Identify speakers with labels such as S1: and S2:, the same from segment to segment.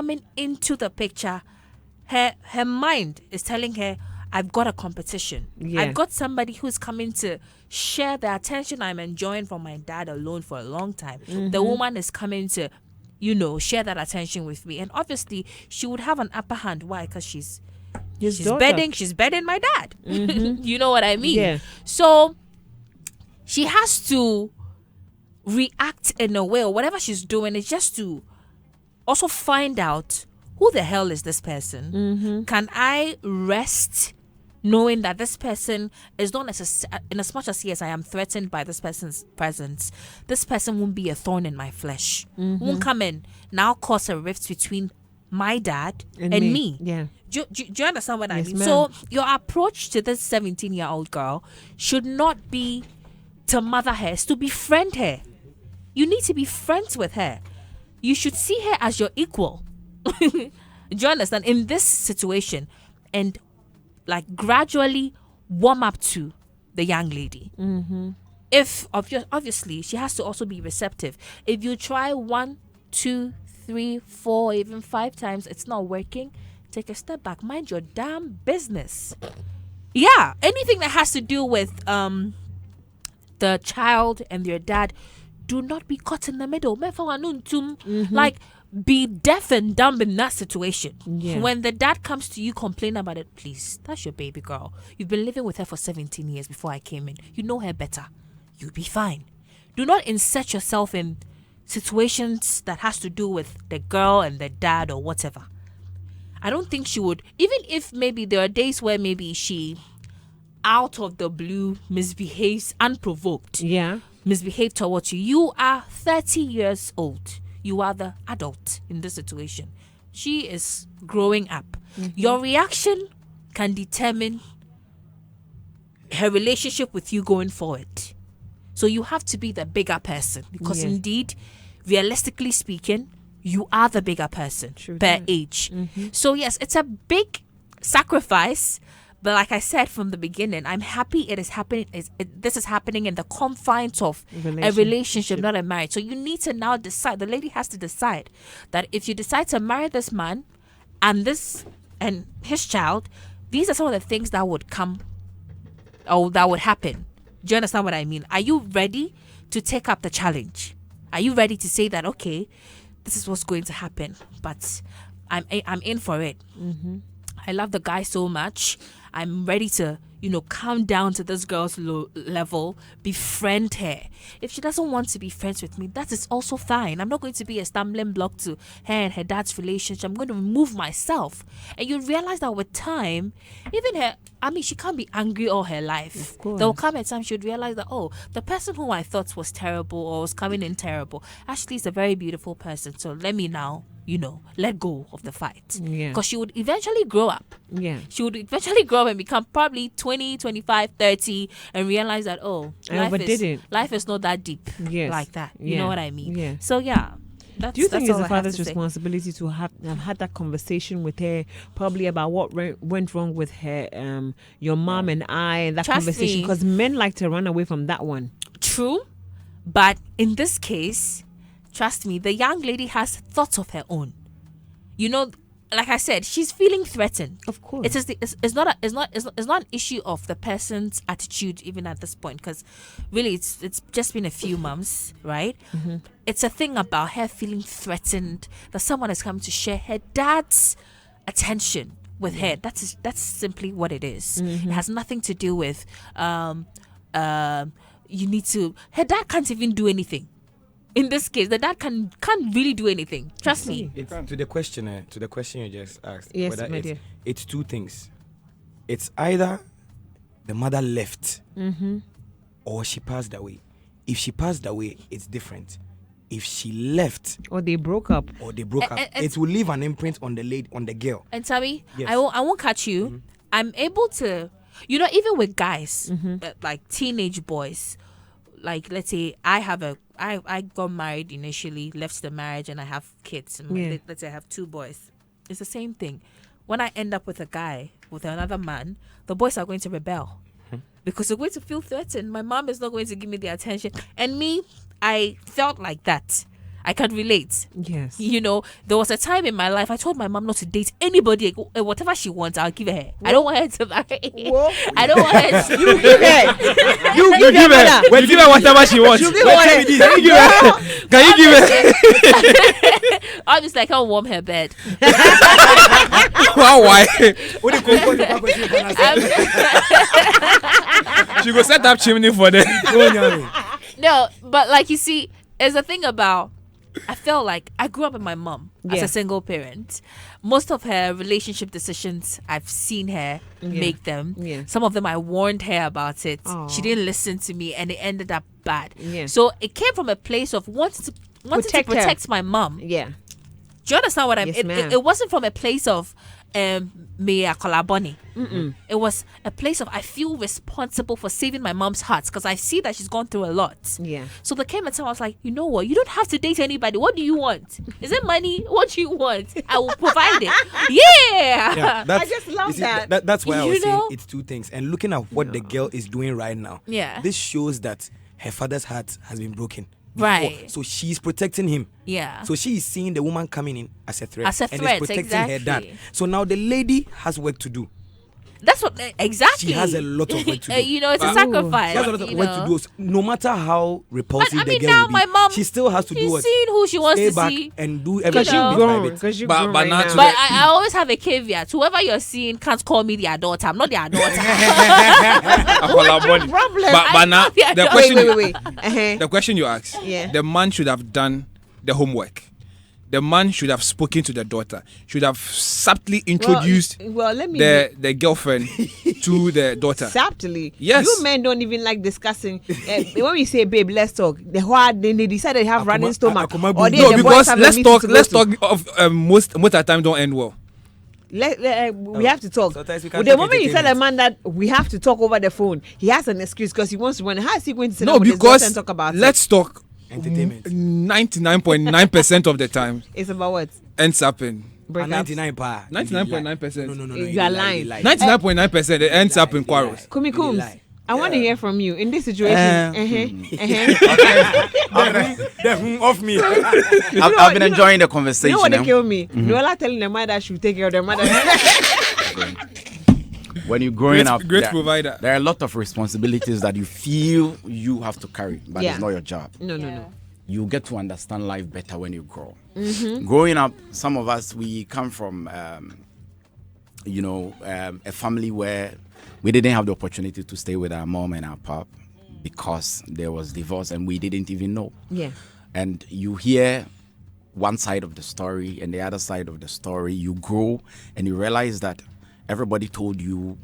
S1: coming into the picture, her mind is telling her, I've got a competition.
S2: Yeah.
S1: I've got somebody who's coming to share the attention I'm enjoying from my dad alone for a long time. The woman is coming to, share that attention with me. And obviously, she would have an upper hand. Why? Because she's
S2: daughter.
S1: she's bedding my dad. You know what I mean?
S2: Yeah.
S1: So she has to react in a way, or whatever she's doing is just to also find out, who the hell is this person? Can I rest knowing that this person is not necessarily, in as much as yes, I am threatened by this person's presence, this person won't be a thorn in my flesh, won't come in now cause a rift between my dad and me.
S2: Yeah.
S1: Do you understand what I
S2: Yes,
S1: mean?
S2: ma'am.
S1: So your approach to this 17-year-old girl should not be to mother her, it's to befriend her. You need to be friends with her. You should see her as your equal. Do you understand? In this situation, and like gradually warm up to the young lady. If obviously she has to also be receptive. If you try 1, 2, 3, 4, even 5 times, it's not working, take a step back. Mind your damn business. Yeah, anything that has to do with the child and their dad, do not be caught in the middle. Like, be deaf and dumb in that situation.
S2: Yeah.
S1: When the dad comes to you, complain about it, please. That's your baby girl. You've been living with her for 17 years before I came in. You know her better. You'll be fine. Do not insert yourself in situations that has to do with the girl and the dad or whatever. I don't think she would, even if maybe there are days where maybe she, out of the blue, misbehaves unprovoked.
S2: Yeah.
S1: Misbehave towards you. You are 30 years old. You are the adult in this situation. She is growing up. Your reaction can determine her relationship with you going forward. So you have to be the bigger person, because
S2: Yeah.
S1: indeed, realistically speaking, you are the bigger person
S2: True
S1: per
S2: that.
S1: age. So yes, it's a big sacrifice. But like I said from the beginning, I'm happy it is happening. This is happening in the confines of a relationship, not a marriage. So you need to now decide. The lady has to decide that if you decide to marry this man and his child, these are some of the things that would come or that would happen. Do you understand what I mean? Are you ready to take up the challenge? Are you ready to say that, okay, this is what's going to happen, but I'm in for it. I love the guy so much. I'm ready to, come down to this girl's level, befriend her. If she doesn't want to be friends with me, that is also fine. I'm not going to be a stumbling block to her and her dad's relationship. I'm going to remove myself. And you realize that with time, even her, she can't be angry all her life.
S2: Of course.
S1: There will come a time she would realize that, the person who I thought was terrible or was coming in terrible actually is a very beautiful person. So let me now, let go of the fight.
S2: Yeah.
S1: Because she would eventually grow up.
S2: Yeah.
S1: She would eventually grow up and become probably 20, 25, 30 and realize that,
S2: I overdid it.
S1: life is not that deep
S2: Yes.
S1: like that. You
S2: Yeah.
S1: know what I mean?
S2: Yeah.
S1: So, yeah.
S2: Do you think it's
S1: all
S2: the
S1: I have
S2: father's
S1: to say.
S2: responsibility to have had that conversation with her, probably about what went wrong with her, your mom and I, and that
S1: Trust
S2: conversation?
S1: me.
S2: Because men like to run away from that one.
S1: True. But in this case, trust me, the young lady has thoughts of her own. Like I said, she's feeling threatened.
S2: Of course.
S1: It's not an issue of the person's attitude even at this point, because really it's just been a few months, right? It's a thing about her feeling threatened that someone has come to share her dad's attention with her. That's simply what it is. It has nothing to do with her dad can't even do anything. In this case, the dad can't really do anything. Trust me.
S3: To the question you just asked.
S2: Yes,
S3: whether
S2: my dear.
S3: it's two things. It's either the mother left or she passed away. If she passed away, it's different. If she left
S2: Or they broke up.
S3: or they broke up, it will leave an imprint on the girl.
S1: And Tabi,
S3: Yes.
S1: I won't catch you. I'm able to, even with guys, like teenage boys, like let's say I got married initially, left the marriage, and I have kids.
S2: Yeah.
S1: Let's say I have 2 boys. It's the same thing. When I end up with a guy, with another man, the boys are going to rebel because they're going to feel threatened. My mom is not going to give me the attention. And me, I felt like that. I can relate.
S2: Yes.
S1: You know, there was a time in my life I told my mom not to date anybody. Whatever she wants, I'll give her. I don't want her to marry.
S2: Whoa.
S1: I don't want her to.
S2: You give her.
S3: You give her.
S2: mother.
S3: You give her whatever she wants.
S2: You give
S3: Wait,
S2: her
S3: tell
S2: what-
S3: me this. Can you give her? Can you give her?
S1: Obviously, I can't warm her bed.
S3: Why?
S4: What do you call
S3: She go set up chimney for them.
S1: No, but like you see, there's a thing about. I felt like I grew up with my mom as
S2: Yeah.
S1: a single parent. Most of her relationship decisions, I've seen her make them.
S2: Yeah.
S1: Some of them I warned her about it.
S2: Aw.
S1: She didn't listen to me, and it ended up bad.
S2: Yeah.
S1: So it came from a place of wanting to
S2: Protect her.
S1: protect my mom.
S2: Yeah.
S1: Do you understand what I
S2: Yes,
S1: mean?
S2: ma'am.
S1: It wasn't from a place of me a kolaboni. It was a place of I feel responsible for saving my mom's heart because I see that she's gone through a lot.
S2: Yeah.
S1: So there came a time I was like, you know what? You don't have to date anybody. What do you want? Is it money? What do you want? I will provide it. Yeah.
S3: Yeah, that's,
S2: just love
S3: you see,
S2: that.
S3: That's why I
S1: You
S3: was saying
S1: know?
S3: it's two things. And looking at what the girl is doing right now,
S1: Yeah.
S3: this shows that her father's heart has been broken. before.
S1: Right.
S3: So she's protecting him.
S1: Yeah.
S3: So she is seeing the woman coming in as a threat.
S1: As a
S3: and
S1: threat,
S3: is protecting her dad.
S1: exactly.
S3: So now the lady has work to do.
S1: That's what exactly.
S3: She has a lot of work to do.
S1: You know, it's a
S3: She
S1: sacrifice.
S3: has a lot of
S1: you
S3: work
S1: know.
S3: to do. No matter how repulsive
S1: But I mean,
S3: the girl
S1: now
S3: will be,
S1: my mom,
S3: she still has to do
S1: she's
S3: what?
S1: seeing who she wants
S3: Stay
S1: to
S3: back
S1: see.
S3: and do
S2: Because
S3: everything
S2: you
S1: know.
S3: in
S2: grown.
S3: private.
S2: Because you
S4: But-
S2: grown
S4: but
S2: right
S4: not
S2: now.
S4: to
S1: But I always have a caveat. Whoever you're seeing can't call me their daughter. I'm not their daughter.
S2: problem.
S4: But now
S1: Yeah,
S4: the
S1: no.
S4: question
S2: Wait.
S4: the question you asked,
S2: Yeah.
S4: the man should have done the homework. The man should have spoken to the daughter, should have subtly introduced
S2: Well, let me
S4: the girlfriend to the daughter.
S2: Subtly.
S4: Yes.
S2: You men don't even like discussing. When we say, babe, let's talk. The whole they decide they have running stomach.
S3: Akuma
S2: Or
S3: bu-
S2: they,
S4: No,
S2: the boys
S4: because
S2: have a
S4: let's
S2: meeting
S4: talk.
S2: to go
S4: Let's
S2: to.
S4: talk of most of the time don't end well.
S2: We have to talk.
S3: Sometimes we
S2: With
S3: can't
S2: the
S3: take
S2: moment you tell a
S3: entertainment.
S2: man that we have to talk over the phone, he has an excuse because he wants to run. How is he going to sit
S4: No,
S2: down with his daughter
S4: because
S2: and talk about
S4: let's talk.
S3: Entertainment.
S4: 99.9% of the time
S2: it? It's about what?
S4: ends up in
S2: Breakups.
S3: 99 pa.
S4: 99.9%.
S3: No.
S2: You are lying.
S4: 99.9%. It ends up in quarrels.
S2: Kumi
S3: You dey
S2: Kums,
S3: lie.
S2: I want to hear from you in this situation.
S3: Off me.
S5: I've been enjoying the
S2: You
S5: conversation.
S2: know what they
S5: eh?
S2: kill me? Nola telling the mother she will take care of the mother.
S5: When you're growing
S4: Great-
S5: up,
S4: great
S5: there,
S4: provider.
S5: there are a lot of responsibilities that you feel you have to carry, but
S2: Yeah.
S5: it's not your job.
S2: No.
S5: You get to understand life better when you grow. Growing up, some of us, we come from, a family where we didn't have the opportunity to stay with our mom and our pop because there was divorce and we didn't even know.
S2: Yeah.
S5: And you hear one side of the story and the other side of the story. You grow and you realize that everybody told you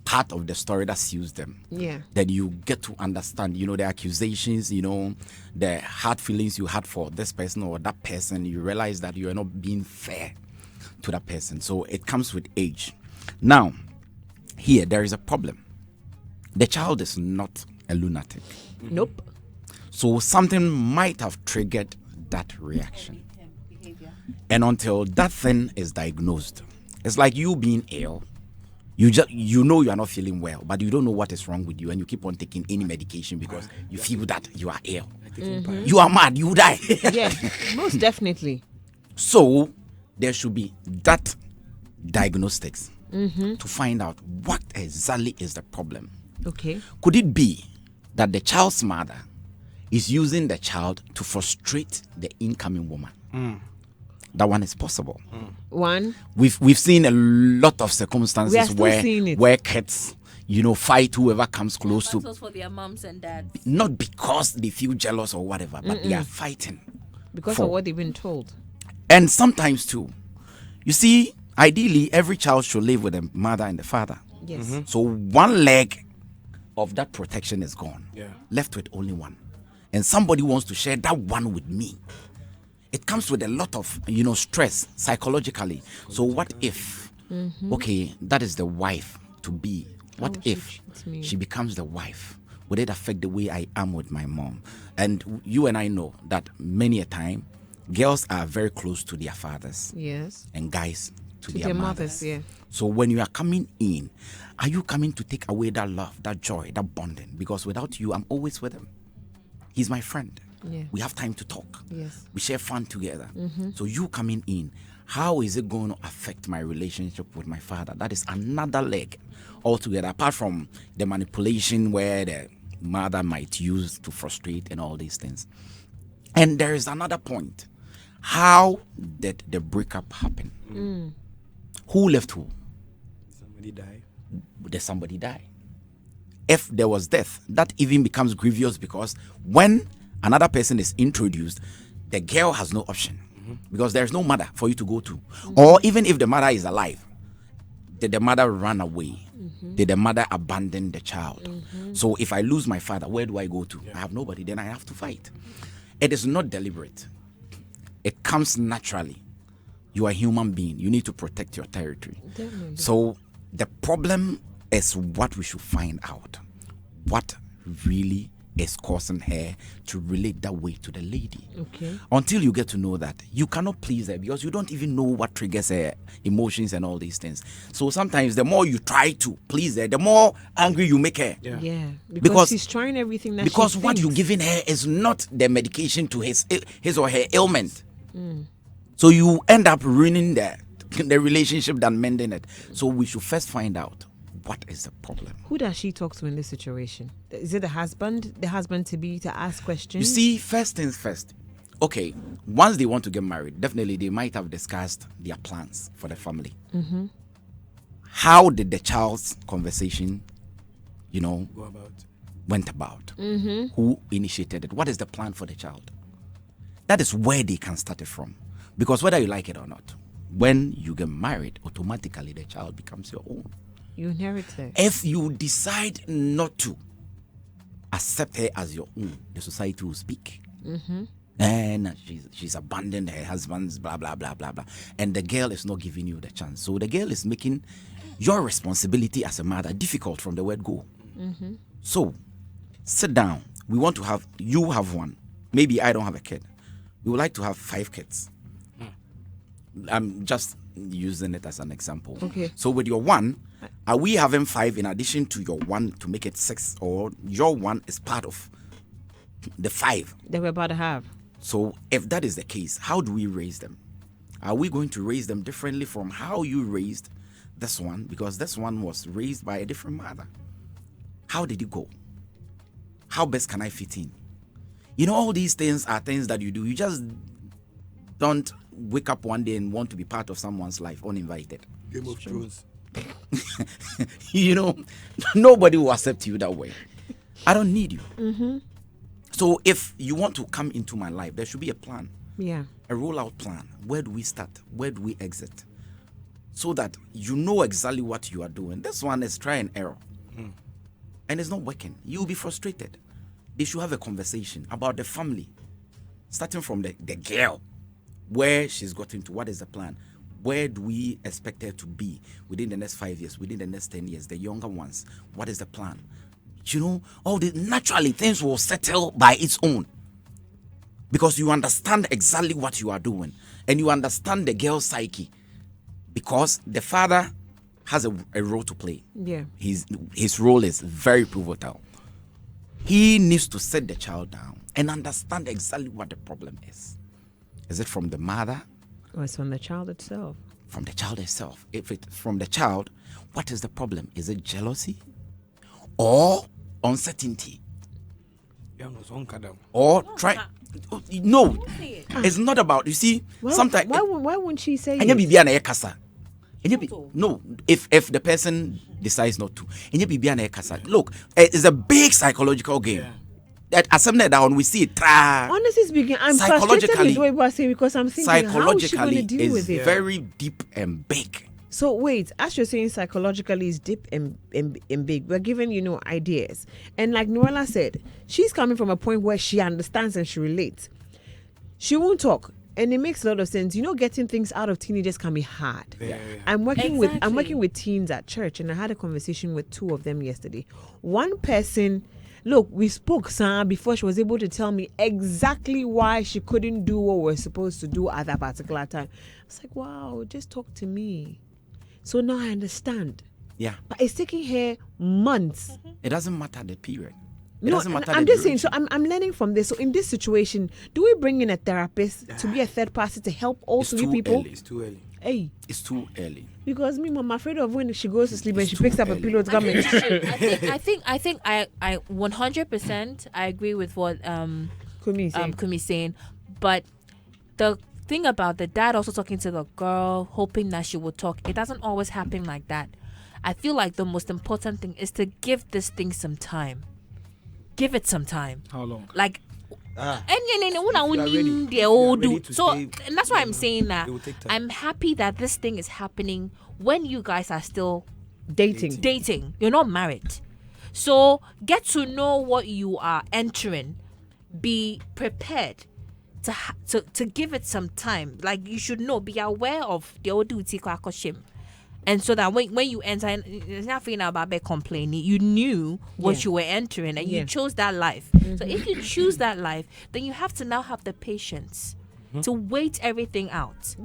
S5: part of the story that suits them.
S2: Yeah.
S5: Then you get to understand, the accusations, the hard feelings you had for this person or that person. You realize that you are not being fair to that person. So it comes with age. Now, here, there is a problem. The child is not a lunatic.
S2: Nope.
S5: So something might have triggered that reaction. And until that thing is diagnosed, it's like you being ill. You know you are not feeling well, but you don't know what is wrong with you, and you keep on taking any medication because you feel that you are ill. You are mad, you die.
S2: Yeah. Most definitely.
S5: So there should be that diagnostics to find out what exactly is the problem.
S2: Okay.
S5: Could it be that the child's mother is using the child to frustrate the incoming woman? That one is possible.
S2: One.
S5: We've seen a lot of
S2: We are
S5: circumstances
S2: still seeing it.
S5: where kids, fight whoever comes close to,
S1: Battles for their moms and dads.
S5: not because they feel jealous or whatever, but they are fighting.
S2: Because
S5: For-
S2: of what they've been told.
S5: And sometimes too, you see, ideally every child should live with the mother and the father.
S2: Yes.
S5: So one leg of that protection is gone.
S3: Yeah.
S5: Left with only one. And somebody wants to share that one with me. It comes with a lot of, stress psychologically. So what if, okay, that is the wife to be. What
S2: Oh, she
S5: if
S2: cheats me.
S5: she becomes the wife? Would it affect the way I am with my mom? And you and I know that many a time, girls are very close to their fathers
S2: Yes.
S5: and guys to,
S2: To
S5: their,
S2: their
S5: mothers.
S2: mothers, yeah.
S5: So when you are coming in, are you coming to take away that love, that joy, that bonding? Because without you, I'm always with him. He's my friend.
S2: Yeah.
S5: We have time to talk.
S2: Yes.
S5: We share fun together. So you coming in, how is it going to affect my relationship with my father? That is another leg altogether, apart from the manipulation where the mother might use to frustrate and all these things. And there is another point. How did the breakup happen? Who left who?
S3: Somebody die.
S5: Did somebody die? If there was death, that even becomes grievous, because when another person is introduced, the girl has no option, because there's no mother for you to go to. Or even if the mother is alive, did the mother run away? Did the mother abandon the child? So if I lose my father, where do I go to? I have nobody, then I have to fight. It is not deliberate. It comes naturally. You are a human being. You need to protect your territory.
S2: Definitely.
S5: So the problem is what we should find out. What really is causing her to relate that way to the lady.
S2: Okay.
S5: Until you get to know that, you cannot please her, because you don't even know what triggers her emotions and all these things. So sometimes the more you try to please her, the more angry you make her.
S2: Yeah.
S5: Because
S2: she's trying everything that
S5: Because
S2: she
S5: what you're
S2: thinks.
S5: giving her is not the medication to his or her ailment. So you end up ruining the relationship than mending it. So we should first find out what is the problem.
S2: Who does she talk to in this situation? Is it the husband to be to ask questions?
S5: You see, first things first. Okay, once they want to get married, definitely they might have discussed their plans for the family. How did the child's conversation,
S3: Go about.
S5: went about? Who initiated it? What is the plan for the child? That is where they can start it from. Because whether you like it or not, when you get married, automatically the child becomes your own.
S2: You inherit her.
S5: If you decide not to accept her as your own, the society will speak. And she's abandoned her husband's blah, blah, blah, blah, blah. And the girl is not giving you the chance. So the girl is making your responsibility as a mother difficult from the word go. So sit down. We want to have, you have one. Maybe I don't have a kid. We would like to have 5 kids. I'm just using it as an example.
S2: Okay.
S5: So with your one, are we having 5 in addition to your one to make it 6, or your one is part of the 5?
S2: That we're about to have.
S5: So if that is the case, how do we raise them? Are we going to raise them differently from how you raised this one? Because this one was raised by a different mother. How did it go? How best can I fit in? All these things are things that you do. You just don't wake up one day and want to be part of someone's life uninvited.
S3: Game of Thrones.
S5: Nobody will accept you that way. I don't need you. So if you want to come into my life, there should be a plan,
S2: Yeah.
S5: a rollout plan. Where do we start? Where do we exit? So that you know exactly what you are doing. This one is try and error. And it's not working. You'll be frustrated. They should have a conversation about the family, starting from the girl, where she's gotten to, what is the plan, where do we expect her to be within the next 5 years, within the next 10 years, the younger ones, what is the plan? All the naturally things will settle by its own, because you understand exactly what you are doing, and you understand the girl's psyche, because the father has a role to play.
S2: Yeah.
S5: His role is very pivotal. He needs to set the child down and understand exactly what the problem is. Is it from the mother?
S2: Or it's from the child itself.
S5: From the child itself. If it's from the child, what is the problem? Is it jealousy or uncertainty? Or try? No, it's not about. You see, sometimes.
S2: Why wouldn't she say
S5: No,
S2: it?
S5: if the person decides not to, look, it's a big psychological game. That assembly down, we see it.
S2: Honestly speaking, I'm frustrated with what you are saying, because I'm thinking, how is she going to
S5: Psychologically,
S2: deal with
S5: it's
S2: it?
S5: very deep and big.
S2: So wait, as you're saying, psychologically is deep and big. We're giving, ideas. And like Noella said, she's coming from a point where she understands and she relates. She won't talk. And it makes a lot of sense. Getting things out of teenagers can be hard.
S3: Yeah.
S2: I'm working with teens at church, and I had a conversation with 2 of them yesterday. One person, look, we spoke before she was able to tell me exactly why she couldn't do what we're supposed to do at that particular time. I was like, wow, just talk to me. So now I understand.
S5: Yeah.
S2: But it's taking her months.
S5: It doesn't matter the period. It doesn't matter.
S2: I'm
S5: the
S2: just saying. So
S5: duration.
S2: I'm learning from this. So in this situation, do we bring in a therapist to be a third party to help all
S5: It's
S2: three
S5: too
S2: people?
S5: early.
S3: It's too early.
S2: Hey,
S5: It's too early.
S2: because me, I'm afraid of when she goes to sleep and
S5: It's
S2: she
S5: too
S2: picks up a
S5: early.
S2: pillow to come in.
S1: I 100% I agree with what
S2: Kumi is saying.
S1: Kumi's saying, but the thing about the dad also talking to the girl, hoping that she will talk, it doesn't always happen like that. I feel like the most important thing is to give this thing some time. Give it some time.
S4: How long?
S1: Like,
S3: Ah.
S1: and
S3: If you are ready- if
S1: the
S3: you are
S1: old
S3: ready
S1: do.
S3: to
S1: So,
S3: stay,
S1: and that's why I'm saying that
S3: it will take time.
S1: I'm happy that this thing is happening when you guys are still
S2: Dating.
S1: dating. You're not married. So get to know what you are entering. Be prepared to give it some time. Like, you should know, be aware of the old duty kwakoshim. And so that when you enter, it's not feeling about complaining. You knew what
S2: Yeah.
S1: you were entering, and
S2: Yeah.
S1: you chose that life. So if you choose that life, then you have to now have the patience to wait everything out.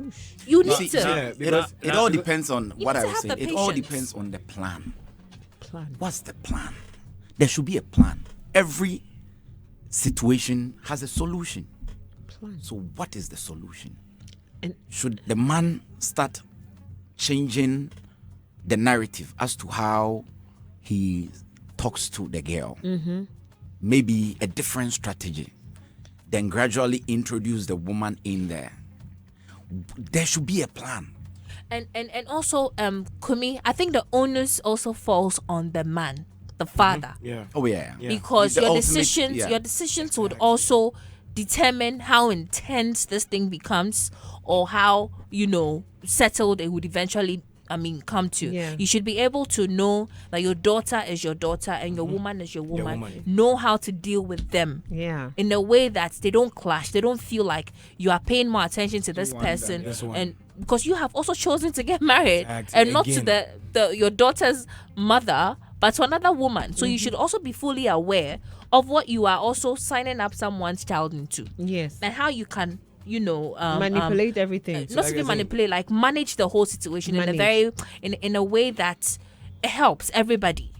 S1: You need
S5: See,
S1: to.
S3: Yeah, because-
S5: it all depends on
S1: You
S5: what
S1: need
S5: I
S1: to
S5: was
S1: have
S5: saying.
S1: the
S5: It all
S1: patience.
S5: depends on the plan.
S2: Plan.
S5: What's the plan? There should be a plan. Every situation has a solution.
S2: Plan.
S5: So what is the solution?
S2: And
S5: Should the man start changing the narrative as to how he talks to the girl? Maybe a different strategy. Then gradually introduce the woman in there. There should be a plan.
S1: And also, Kumi, I think the onus also falls on the man, the father,
S3: Yeah.
S5: Oh yeah.
S3: Yeah.
S1: because
S5: The
S1: your
S5: ultimate-
S1: decisions,
S5: yeah.
S1: your decisions would also determine how intense this thing becomes, or how settled it would eventually. Come to.
S2: Yeah.
S1: You should be able to know that your daughter is your daughter and your woman is your woman.
S3: woman.
S1: Know how to deal with them.
S2: yeah.
S1: In a way that they don't clash, they don't feel like you are paying more attention to this
S4: one than
S1: person,
S3: this one.
S1: and because you have also chosen to get married,
S3: Exactly.
S1: and not to
S3: Again.
S1: the your daughter's mother, but to another woman. So you should also be fully aware of what you are also signing up someone's child into,
S2: Yes.
S1: and how you can
S2: Manipulate everything.
S1: not
S3: like
S1: even
S3: I said-
S1: manipulate, like manage the whole situation in a
S2: Manage.
S1: very in a way that it helps everybody.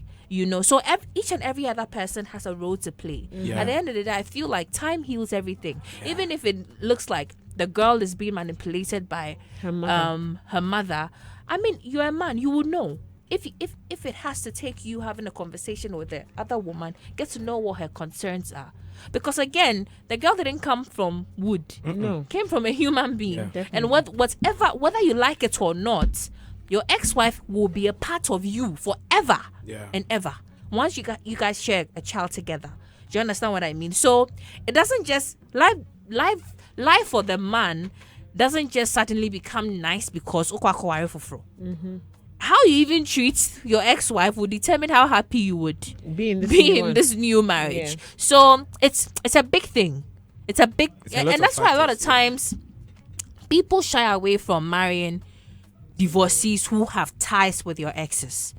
S1: So each and every other person has a role to play.
S3: Yeah.
S1: At the end of the day, I feel like time heals everything. Even if it looks like the girl is being manipulated by
S2: Her mother.
S1: her mother. I mean, you're a man, you would know. If it has to take you having a conversation with the other woman, get to know what her concerns are. Because again, the girl didn't come from wood.
S2: No.
S1: Came from a human being.
S3: Yeah.
S2: Definitely.
S1: And whether you like it or not, your ex-wife will be a part of you forever
S3: Yeah.
S1: and ever. Once you guys share a child together. Do you understand what I mean? So it doesn't just life for the man doesn't just suddenly become nice because how you even treat your ex-wife will determine how happy you would
S2: Be in this
S1: be
S2: new
S1: in
S2: one.
S1: this new marriage.
S2: Yeah.
S1: So it's a big thing. It's a big,
S3: It's a lot
S1: and
S3: of
S1: that's why a lot of
S3: factors, yeah.
S1: times people shy away from marrying divorcees who have ties with your exes,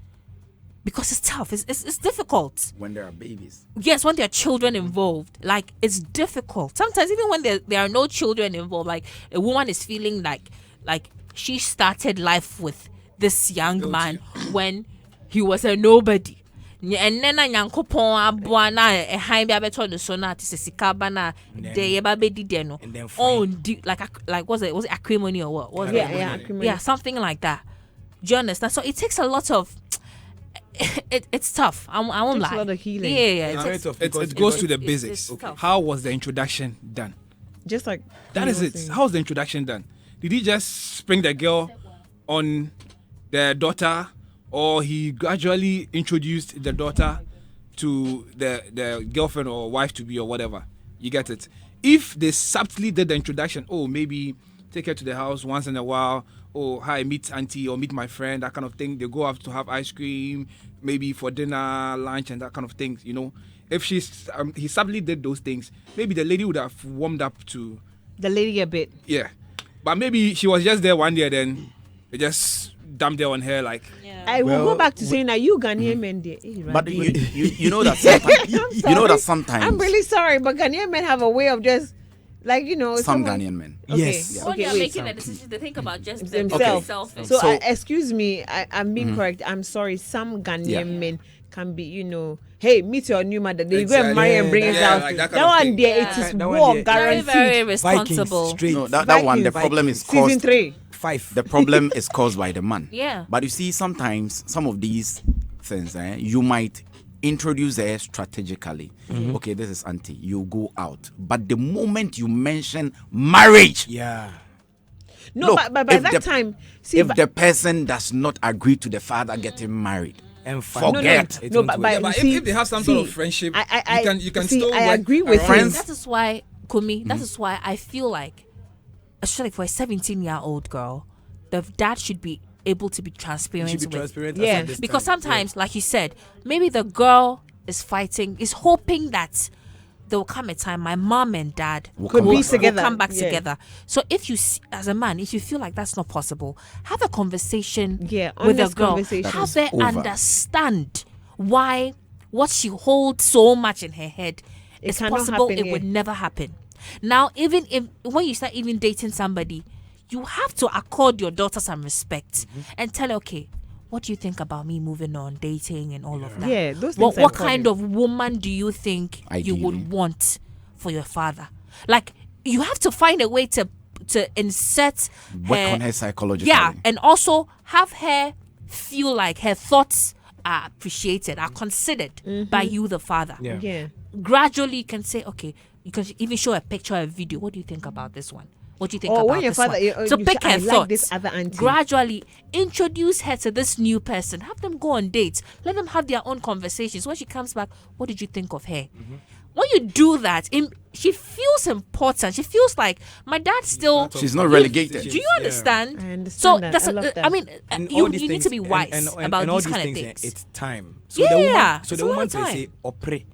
S1: because it's tough. It's difficult.
S5: When there are babies.
S1: Yes, when there are children involved, like it's difficult. Sometimes even when there are no children involved, like a woman is feeling like she started life with this young man when he was a nobody. And then nyankopon aboa na ehan bi abeto no so na tisika ba na de yeba be di no.
S3: And then
S1: On like was it acrimony or what? Was
S2: Yeah,
S1: it?
S2: yeah, acrimony.
S1: Yeah, something like that. Do you understand? So it takes a lot of it's tough. I won't
S2: Takes a
S1: lie.
S2: lot of healing.
S1: Yeah,
S3: It's
S1: it
S3: very
S1: takes,
S3: tough
S4: It
S3: because-
S4: goes to the
S1: it's
S4: basics.
S1: tough.
S4: How was the introduction done?
S2: Just like
S4: That
S2: you
S4: is
S2: were
S4: it.
S2: saying.
S4: How's the introduction done? Did he just spring the girl on the daughter, or he gradually introduced the daughter to the girlfriend or wife to be or whatever? You get it? If they subtly did the introduction, maybe take her to the house once in a while, hi, meet auntie or meet my friend, that kind of thing. They go out to have ice cream, maybe for dinner, lunch, and that kind of thing. If he subtly did those things, maybe the lady would have warmed up to.
S2: The lady a bit.
S4: Yeah, but maybe she was just there one day, then they just dumped her on her like.
S2: I will go
S3: Well,
S2: back to saying that you Ghanaian men there.
S5: But you know that sometimes you know that sometimes
S2: I'm really sorry, but Ghanaian men have a way of just like
S5: some
S2: someone-
S5: Ghanaian men.
S2: Okay.
S3: Yes.
S1: when
S2: Okay,
S1: you're
S2: wait.
S1: making a decision to think about just
S2: Themselves.
S1: themselves.
S2: So,
S5: So-
S2: excuse me, I'm being correct. I'm sorry. Some Ghanaian
S5: Yeah.
S2: men can be, hey, meet your new mother. Then you go and marry and bring it
S4: yeah,
S2: out.
S4: like that
S2: that
S4: kind of
S2: one
S4: thing.
S2: there,
S1: Yeah.
S2: it is
S3: That one
S2: war
S3: there.
S1: Very,
S2: guaranteed.
S1: very
S3: Vikings
S1: responsible.
S3: straight.
S5: No, that one, the
S2: Vikings.
S5: problem is
S2: Season
S5: caused.
S2: 3.
S3: 5.
S5: The problem is caused by the man.
S1: Yeah.
S5: But you see, sometimes some of these things, you might introduce her strategically. Okay, this is auntie. You go out, but the moment you mention marriage,
S3: Yeah.
S2: No,
S5: look,
S2: but by
S5: if
S2: that
S5: the-
S2: time, see,
S5: if
S2: but-
S5: the person does not agree to the father getting married,
S3: And
S5: Forget.
S3: It
S2: No,
S3: won't
S2: but
S3: work.
S2: by-
S4: Yeah, but
S2: see-
S4: if they have some sort of
S2: see,
S4: friendship,
S2: I-
S4: you can
S2: see,
S4: still
S2: I
S4: work
S2: agree with
S4: around.
S5: Friends-
S1: That is why, Kumi, that is why I feel like, especially for a 17-year-old girl, the dad should be able to be
S3: You
S1: transparent
S3: should be
S1: with.
S3: transparent.
S2: Yeah.
S3: as at this
S1: Because
S3: time.
S1: sometimes, like you said, maybe the girl is hoping that there will come a time my mom and dad
S2: Could
S1: will,
S2: be
S1: will
S2: together.
S1: come back
S2: Yeah.
S1: together. So if you, as a man, if you feel like that's not possible, have a conversation
S2: Yeah,
S1: with the
S2: honest
S1: girl.
S2: conversation.
S1: Have
S5: That
S1: her
S5: is over.
S1: understand why what she holds so much in her head
S2: It
S1: is
S2: cannot
S1: possible.
S2: happen,
S1: It
S2: yeah.
S1: would never happen. Now, even if when you start even dating somebody, you have to accord your daughter some respect and tell her, okay, what do you think about me moving on, dating, and all of that?
S2: Yeah, those
S1: What
S2: things are
S1: kind of woman do you think you
S5: Ideally.
S1: would want for your father? Like, you have to find a way to insert
S5: work on her psychologically.
S1: yeah, and also have her feel like her thoughts are appreciated, are considered by you, the father.
S3: Yeah.
S2: Yeah.
S1: Gradually, you can say, okay, you can even show a picture, a video. What do you think about this one? What do you think
S2: Or
S1: about
S2: when your
S1: this
S2: father,
S1: one?
S2: you
S1: So
S2: say,
S1: pick her
S2: I like
S1: thoughts.
S2: this other auntie.
S1: Gradually introduce her to this new person. Have them go on dates. Let them have their own conversations. When she comes back, what did you think of her? When you do that, she feels important. She feels like my dad still.
S5: She's not relegated.
S1: Do you understand?
S2: I understand
S1: So
S2: that.
S1: that's
S2: I love that.
S1: I mean,
S3: And
S1: you
S3: all these
S1: need
S3: things-
S1: to be wise about
S3: all
S1: these kind of
S3: things,
S1: things.
S3: It's time. So
S1: Yeah,
S3: the woman,
S1: it's a
S3: the
S1: long
S3: woman
S1: time.
S3: will say, opre.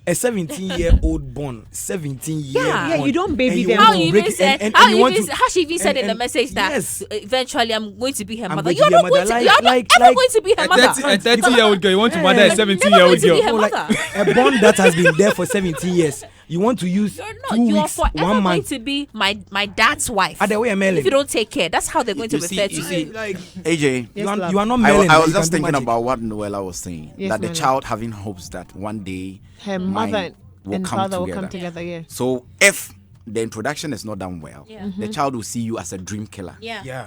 S3: A 17-year-old born, 17-year
S1: Yeah.
S2: Yeah, you don't baby
S3: and you
S2: them.
S3: want
S1: How
S3: to
S1: you
S3: break
S1: even
S3: it,
S1: said,
S3: and
S1: how
S3: you
S1: you
S3: want
S1: even,
S3: to-
S1: how she even said in the
S3: and-
S1: message that
S3: yes.
S1: eventually I'm going to be her
S3: I'm
S1: mother.
S3: going to
S1: You're
S3: be her
S1: not going
S3: mother.
S1: to. You're
S3: Like-
S1: not ever
S3: like-
S1: going to be her
S4: A
S1: mother.
S4: 30-year-old girl, you want to mother a
S1: Never
S4: 17-year-old
S1: going to be
S4: girl.
S1: her
S3: No, like
S1: mother.
S3: a bond that has been there for 17 years. You want to use
S1: You're
S3: 2
S1: not. You're
S3: weeks,
S1: forever
S3: 1
S1: going
S3: month.
S1: to be my dad's wife.
S3: Are they way
S1: If
S3: Merlin?
S1: you don't take care, that's how they're going to
S5: You see-
S1: refer to
S5: you
S1: you.
S5: see-
S3: Like,
S5: AJ,
S2: Yes, love.
S3: you are not
S5: I,
S3: Merlin.
S5: I
S3: but
S5: was
S3: you can
S5: just
S3: do
S5: thinking
S3: magic.
S5: about what Noella was saying.
S2: Yes,
S5: that the
S2: Noella.
S5: child having hopes that one day
S2: Her
S5: mine
S2: mother
S5: will
S2: and
S5: come
S2: father
S5: together.
S2: will come together. Yeah.
S5: So if the introduction is not done well,
S1: Yeah.
S5: the child will see you as a dream killer,
S3: Yeah.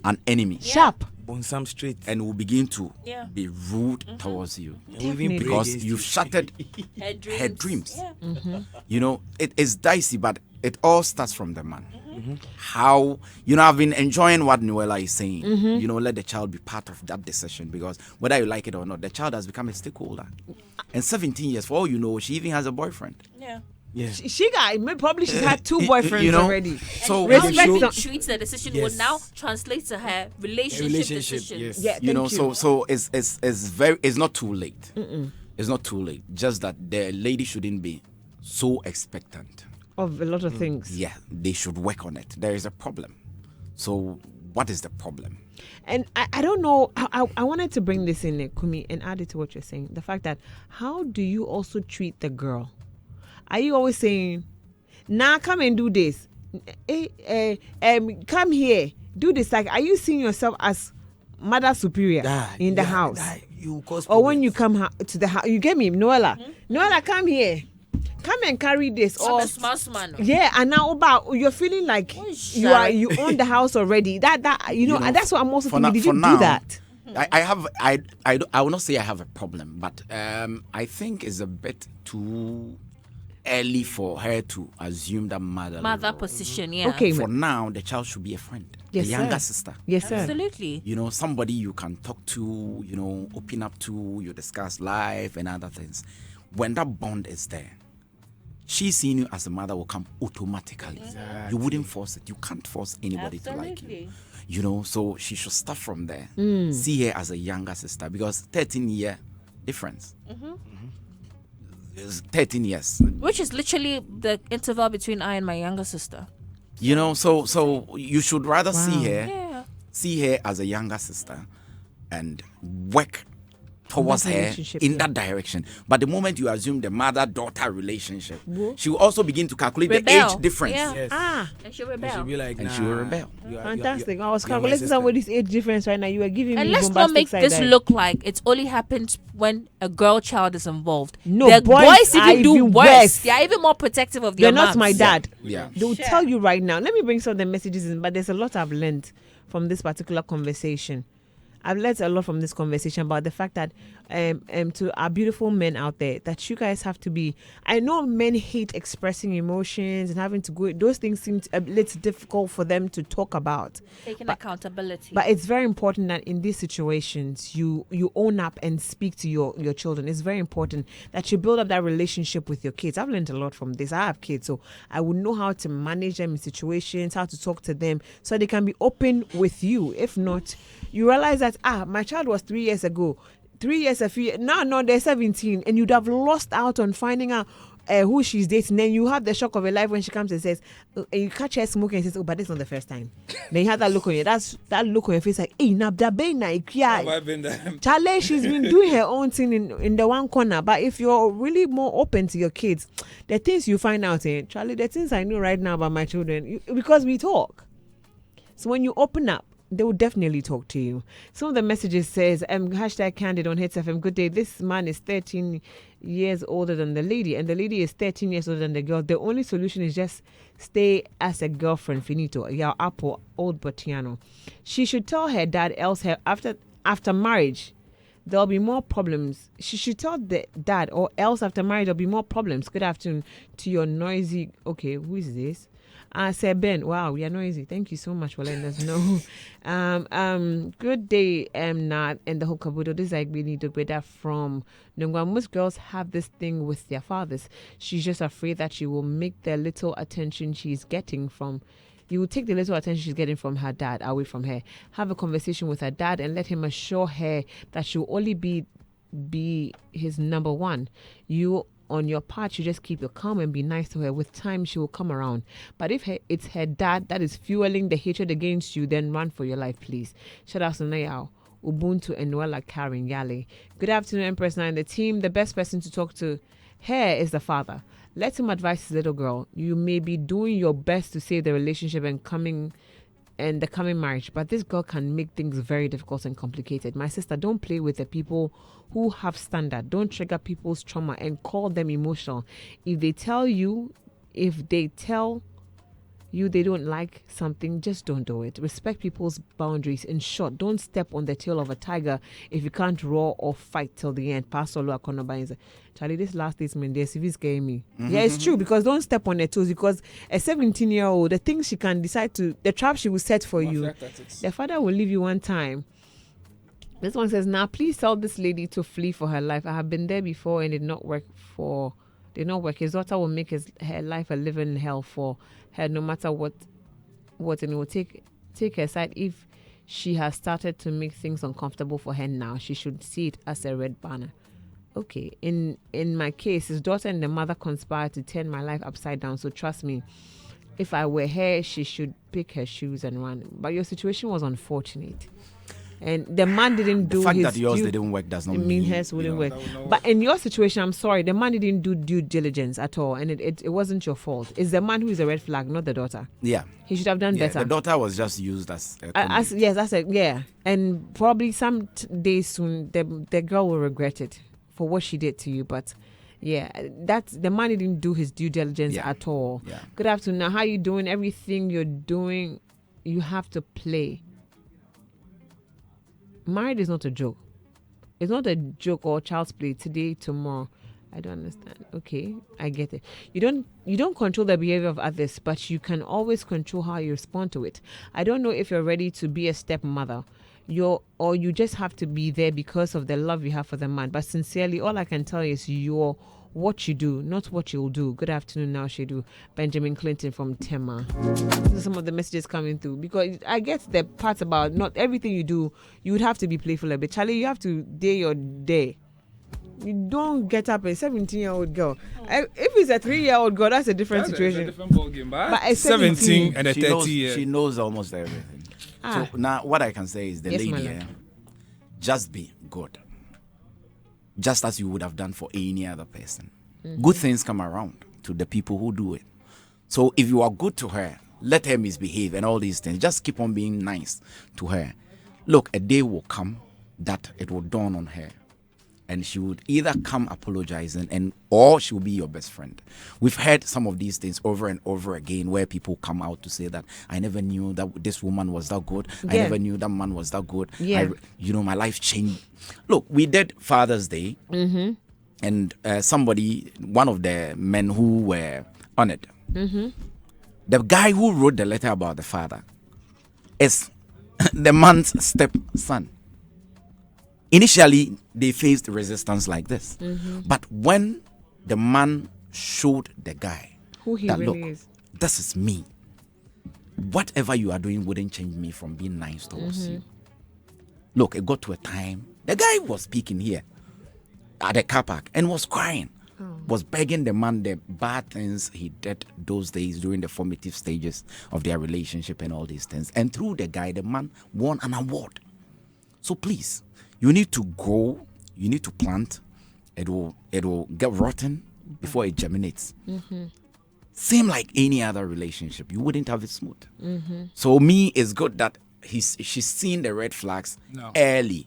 S5: an enemy,
S2: Sharp.
S3: Bonsam straight.
S5: and will begin to
S1: Yeah.
S5: be rude towards you
S3: And we even pray
S5: because
S3: against
S5: you've
S3: it.
S5: shattered
S1: Her
S5: her dreams.
S1: Yeah.
S5: You know, it is dicey, but it all starts from the man. How, I've been enjoying what Noella is saying. Let the child be part of that decision because whether you like it or not, the child has become a stakeholder. And 17 years, for all you know, she even has a boyfriend.
S1: Yeah.
S3: Yeah.
S2: She got probably she's had 2 boyfriends
S5: You know,
S2: already.
S5: So,
S1: And how
S2: Respect
S1: she
S2: them.
S1: treats the decision
S3: Yes.
S1: will now translate to her relationship decisions.
S3: yes.
S2: Yeah, thank you.
S5: so it's not too late. It's not too late. Just that the lady shouldn't be so expectant.
S2: Of a lot of things.
S5: Yeah, they should work on it. There is a problem. So what is the problem?
S2: And I don't know. I wanted to bring this in, Kumi, and add it to what you're saying. The fact that how do you also treat the girl? Are you always saying, "Nah, come and do this. Come here, do this"? Like, are you seeing yourself as mother superior in the house?
S3: You cause
S2: Or when you
S3: problems.
S2: come to the house, you get me, Noella. Noella, come here. Come and carry this.
S1: I'm
S2: Or
S1: a smart man.
S2: yeah, and now about you're feeling like
S1: What is
S2: you own the house already. That
S5: know,
S2: and that's what I'm also
S5: for
S2: thinking.
S5: now-
S2: Did
S5: for
S2: you
S5: now,
S2: do that?
S5: I will not say I have a problem, but I think it's a bit too early for her to assume that mother
S1: Position, yeah.
S2: Okay,
S5: For now, the child should be a friend,
S2: Yes,
S5: a younger
S2: sir.
S5: sister.
S2: Yes, sir.
S1: Absolutely.
S5: Somebody you can talk to, open up to, you discuss life and other things. When that bond is there, she seeing you as a mother will come automatically. You wouldn't force it. You can't force anybody to like you. So she should start from there. See her as a younger sister because 13-year difference. It's 13 years.
S1: Which is literally the interval between I and my younger sister.
S5: So you should rather see
S2: Wow.
S5: her
S1: Yeah.
S5: see her as a younger sister and work towards
S2: That
S5: her
S2: relationship,
S5: in
S2: yeah.
S5: that direction. But the moment you assume the mother-daughter relationship, she will also begin to calculate the
S1: Rebel.
S5: age difference.
S1: Yeah.
S3: Yes.
S1: And she'll
S3: And
S1: rebel.
S3: she'll be like,
S5: And
S3: nah,
S5: she will rebel.
S2: Fantastic. I was
S3: you are my
S2: calculating
S3: sister.
S2: somebody's age difference right now. You were giving
S1: And
S2: me
S1: let's not
S2: bombastic
S1: make this
S2: side-eye.
S1: look like it's only happens when a girl child is involved.
S2: No,
S1: the
S2: boys are
S1: even do
S2: even
S1: worse.
S2: worse.
S1: They are even more protective of
S2: You're
S1: their
S2: not my
S1: moms.
S2: dad.
S5: Yeah.
S2: They'll tell you right now. Let me bring some of the messages in, but there's a lot I've learned from this particular conversation. I've learned a lot from this conversation about the fact that to our beautiful men out there, that you guys have to be. I know men hate expressing emotions and having to go. Those things seem a little difficult for them to talk about.
S1: Taking
S2: But-
S1: accountability.
S2: But it's very important that in these situations you own up and speak to your children. It's very important that you build up that relationship with your kids. I've learned a lot from this. I have kids, so I would know how to manage them in situations, how to talk to them so they can be open with you. If not, you realize that my child was 3 years ago. 3 years, a few now they're 17, and you'd have lost out on finding out who she's dating. Then you have the shock of your life when she comes and says, and you catch her smoking and says, "Oh, but this is not the first time." Then you have that look on you. That's that look on your face like, "Hey, Nabda
S4: Have I been there?
S2: Charlie, she's been doing her own thing in the one corner." But if you're really more open to your kids, the things you find out, Charlie, the things I know right now about my children, because we talk. So when you open up, they will definitely talk to you. Some of the messages says, hashtag Candid on Hits FM. Good day. This man is 13 years older than the lady, and the lady is 13 years older than the girl. The only solution is just stay as a girlfriend. Finito. Yeah, Apple, old Botiano. She should tell her dad, else after marriage, there'll be more problems. She should tell the dad, or else after marriage, there'll be more problems. Good afternoon to your noisy. Okay, who is this? Sir Ben, wow, we are noisy. Thank you so much for letting us know. Good day, Nat and the whole Kabudo. This is like we need to get that from Nungwa. Most girls have this thing with their fathers. She's just afraid that she will make the little attention she's getting from. You will take the little attention she's getting from her dad away from her. Have a conversation with her dad and let him assure her that she'll only be his number one. You, on your part, you just keep your calm and be nice to her. With time, she will come around. But if it's her dad that is fueling the hatred against you, then run for your life, please. Shout out to Nayao, Ubuntu, and Noella Karen Yale. Good afternoon, Empress 9. The team, the best person to talk to her is the father. Let him advise his little girl. You may be doing your best to save the relationship and the coming marriage, but this girl can make things very difficult and complicated. My sister, don't play with the people who have standard. Don't trigger people's trauma and call them emotional. If they tell you they don't like something, just don't do it. Respect people's boundaries. In short, don't step on the tail of a tiger if you can't roar or fight till the end. Pastor Lua Konoba, Charlie, this last statement, the CV scared me. Yeah, it's true, because don't step on their toes, because a 17-year-old, the things she can decide to, the trap she will set for you, the father will leave you one time. This one says, now please tell this lady to flee for her life. I have been there before and did not work. His daughter will make her life a living hell for her, no matter what, and it will take her side. If she has started to make things uncomfortable for her now, she should see it as a red banner. Okay, in my case, his daughter and the mother conspired to turn my life upside down. So trust me, if I were her, she should pick her shoes and run. But your situation was unfortunate. And the man didn't do
S5: the fact
S2: his
S5: that yours
S2: due,
S5: didn't work does not
S2: mean hers wouldn't work.
S4: No.
S2: But in your situation, I'm sorry, the man didn't do due diligence at all, and it wasn't your fault. It's the man who is a red flag, not the daughter.
S5: Yeah.
S2: He should have done better.
S5: The daughter was just used as a
S2: yeah. And probably some days soon, the girl will regret it for what she did to you. But yeah, that's the man didn't do his due diligence at all.
S5: Yeah.
S2: Good afternoon. Now, how you doing? Everything you're doing, you have to play. Marriage is not a joke. It's not a joke or child's play today, tomorrow. I don't understand. Okay, I get it. You don't control the behavior of others, but you can always control how you respond to it. I don't know if you're ready to be a stepmother. You just have to be there because of the love you have for the man. But sincerely, all I can tell you is you're what you do, not what you'll do. Good afternoon, now Shedu. Benjamin Clinton from Tema. These are some of the messages coming through, because I get the part about not everything you do, you would have to be playful a bit. Charlie, you have to day your day. You don't get up a 17-year-old girl. If it's a 3-year-old girl, that's a different situation.
S4: It's a different ballgame,
S2: But a
S4: 17 and a
S5: she
S4: 30
S5: knows,
S4: year.
S5: she knows almost everything. So now what I can say is the
S2: Yes, my
S5: lady,
S2: love.
S5: just be good. just as you would have done for any other person. Good things come around to the people who do it. So if you are good to her, let her misbehave and all these things. Just keep on being nice to her. Look, a day will come that it will dawn on her, and she would either come apologizing or she will be your best friend. We've heard some of these things over and over again where people come out to say that I never knew that this woman was that good. I never knew that man was that good. My life changed. Look, we did Father's Day, and one of the men who were on it, the guy who wrote the letter about the father is the man's stepson. Initially, they faced resistance like this. But when the man showed the guy
S2: who he
S5: that,
S2: really
S5: look,
S2: is,
S5: this is me. Whatever you are doing wouldn't change me from being nice towards you. Look, it got to a time, the guy was speaking here at the car park and was crying. Was begging the man the bad things he did those days during the formative stages of their relationship and all these things. And through the guy, the man won an award. So please, you need to grow, you need to plant. It will get rotten before it germinates. Same like any other relationship, you wouldn't have it smooth. So it's good that she's seen the red flags early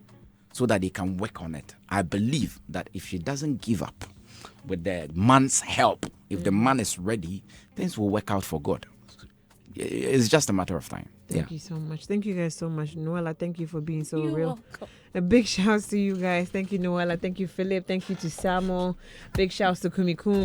S5: so that they can work on it. I believe that if she doesn't give up, with the man's help, if the man is ready, things will work out for good. It's just a matter of time.
S2: Thank you so much. Thank you guys so much. Noella, thank you for being so
S1: You're
S2: real.
S1: welcome.
S2: A big shout to you guys. Thank you, Noella. Thank you, Philip. Thank you to Samuel. Big shouts to Kumi Kum.